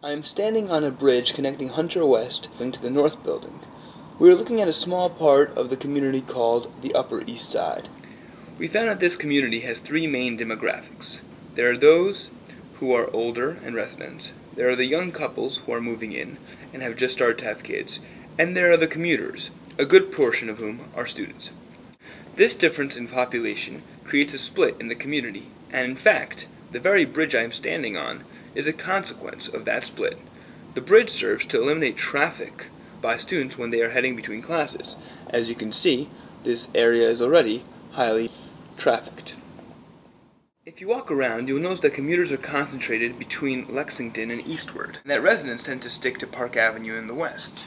I am standing on a bridge connecting Hunter West to the North Building. We are looking at a small part of the community called the Upper East Side. We found that this community has three main demographics. There are those who are older and residents. There are the young couples who are moving in and have just started to have kids. And there are the commuters, a good portion of whom are students. This difference in population creates a split in the community, and in fact, the very bridge I am standing on is a consequence of that split. The bridge serves to eliminate traffic by students when they are heading between classes. As you can see, this area is already highly trafficked. If you walk around, you'll notice that commuters are concentrated between Lexington and eastward, and that residents tend to stick to Park Avenue in the west.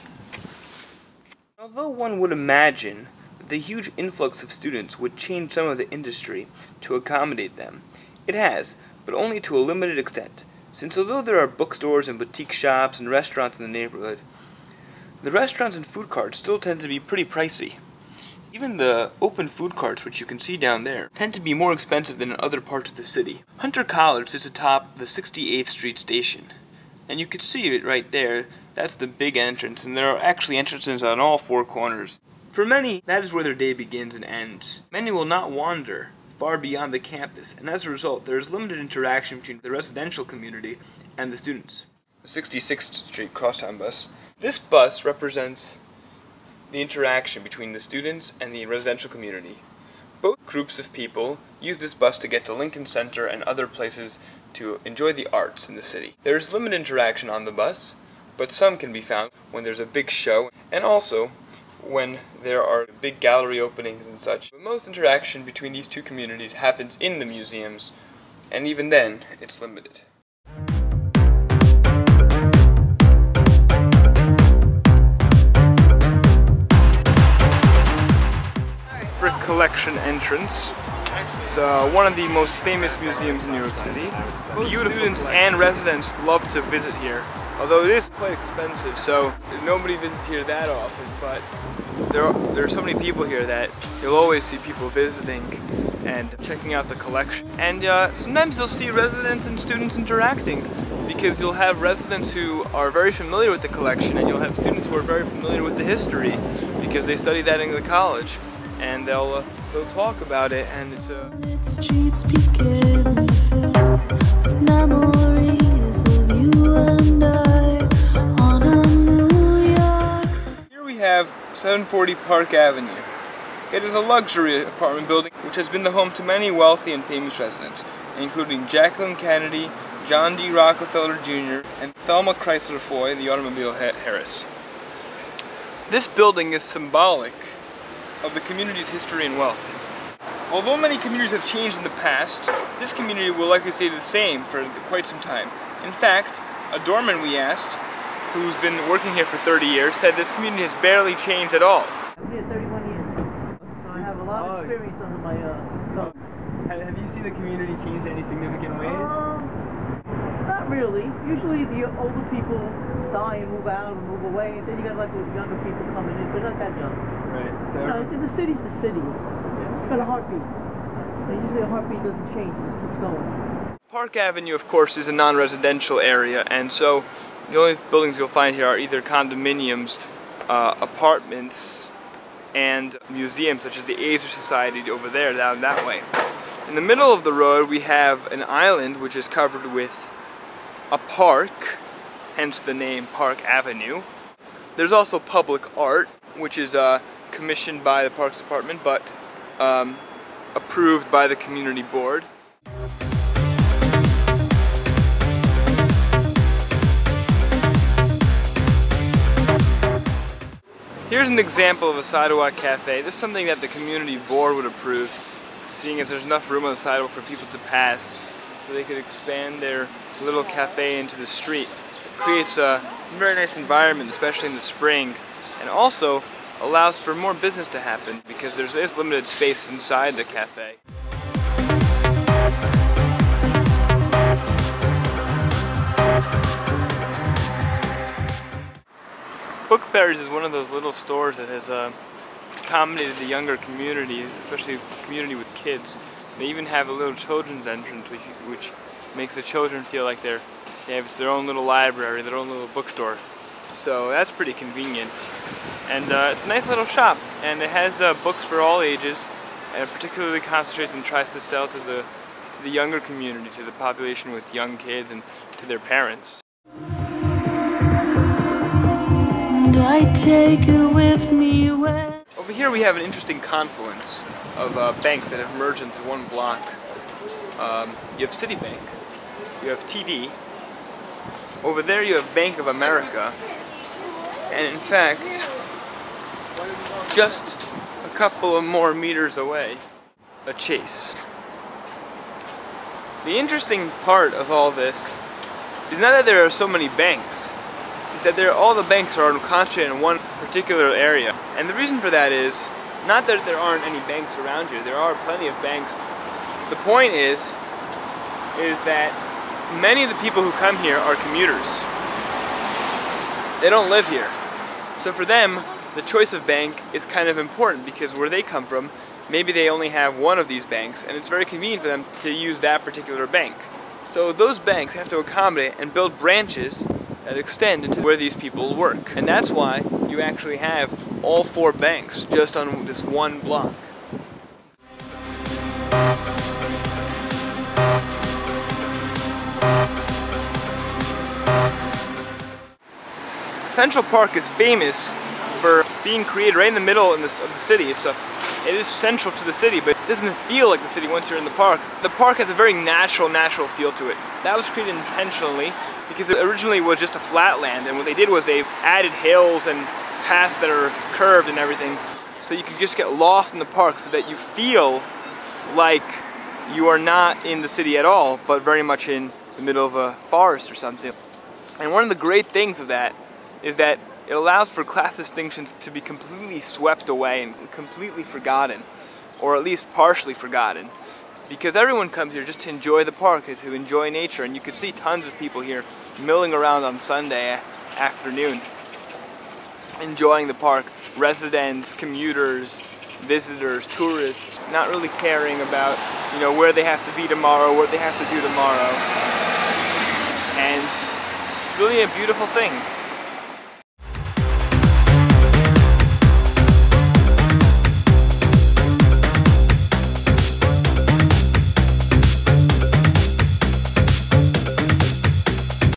Although one would imagine that the huge influx of students would change some of the industry to accommodate them, it has, but only to a limited extent. Since although there are bookstores and boutique shops and restaurants in the neighborhood, the restaurants and food carts still tend to be pretty pricey. Even the open food carts, which you can see down there, tend to be more expensive than in other parts of the city. Hunter College sits atop the 68th Street station, and you can see it right there. That's the big entrance, and there are actually entrances on all four corners. For many, that is where their day begins and ends. Many will not wander far beyond the campus, and as a result, there is limited interaction between the residential community and the students. The 66th Street Crosstown bus. This bus represents the interaction between the students and the residential community. Both groups of people use this bus to get to Lincoln Center and other places to enjoy the arts in the city. There is limited interaction on the bus, but some can be found when there's a big show, and also when there are big gallery openings and such. But most interaction between these two communities happens in the museums, and even then, it's limited. Frick Collection entrance. It's one of the most famous museums in New York City. Both students and residents love to visit here, although it is quite expensive, so nobody visits here that often, but there are so many people here that you'll always see people visiting and checking out the collection. And sometimes you'll see residents and students interacting, because you'll have residents who are very familiar with the collection, and you'll have students who are very familiar with the history, because they study that in the college, and they'll talk about it, and it's a... Streets begin to fill memories of you and I on a New York. Here we have 740 Park Avenue. It is a luxury apartment building which has been the home to many wealthy and famous residents, including Jacqueline Kennedy, John D. Rockefeller Jr., and Thelma Chrysler Foy, the automobile heiress. This building is symbolic of the community's history and wealth. Although many communities have changed in the past, this community will likely stay the same for quite some time. In fact, a doorman we asked, who's been working here for 30 years, said this community has barely changed at all. I've been here 31 years, so I have a lot of experience under my belt. Have you seen the community change in any significant ways? Not really. Usually the older people die and move out and move away, and then you got like the younger people coming in, but not that young. Right. No, the city's the city. It's got a heartbeat. And usually a heartbeat doesn't change, it just keeps going. Park Avenue, of course, is a non-residential area, and so the only buildings you'll find here are either condominiums, apartments, and museums, such as the Azer Society over there, down that way. In the middle of the road, we have an island which is covered with a park, hence the name Park Avenue. There's also public art, which is commissioned by the Parks Department, but approved by the community board. Here's an example of a sidewalk cafe. This is something that the community board would approve, seeing as there's enough room on the sidewalk for people to pass, so they could expand their little cafe into the street. It creates a very nice environment, especially in the spring, and also allows for more business to happen because there is limited space inside the cafe. Bookberries is one of those little stores that has accommodated the younger community, especially the community with kids. They even have a little children's entrance which Makes the children feel like they have their own little library, their own little bookstore. So that's pretty convenient. And it's a nice little shop, and it has books for all ages, and it particularly concentrates and tries to sell to the younger community, to the population with young kids and to their parents. And I take it with me where... Over here we have an interesting confluence of banks that have merged into one block. You have Citibank, you have TD, over there you have Bank of America, and in fact, just a couple of more meters away, a Chase. The interesting part of all this is not that there are so many banks, is that all the banks are concentrated in one particular area. And the reason for that is not that there aren't any banks around here, there are plenty of banks. The point is that many of the people who come here are commuters. They don't live here. So for them, the choice of bank is kind of important because where they come from, maybe they only have one of these banks and it's very convenient for them to use that particular bank. So those banks have to accommodate and build branches that extend into where these people work. And that's why you actually have all 4 banks just on this one block. Central Park is famous for being created right in the middle of the city. It is central to the city, but it doesn't feel like the city once you're in the park. The park has a very natural feel to it. That was created intentionally because it originally was just a flat land, and what they did was they added hills and paths that are curved and everything, so you can just get lost in the park so that you feel like you are not in the city at all, but very much in the middle of a forest or something. And one of the great things of that is that it allows for class distinctions to be completely swept away and completely forgotten, or at least partially forgotten, because everyone comes here just to enjoy the park, to enjoy nature, and you could see tons of people here milling around on Sunday afternoon, enjoying the park. Residents, commuters, visitors, tourists, not really caring about, where they have to be tomorrow, what they have to do tomorrow. And it's really a beautiful thing.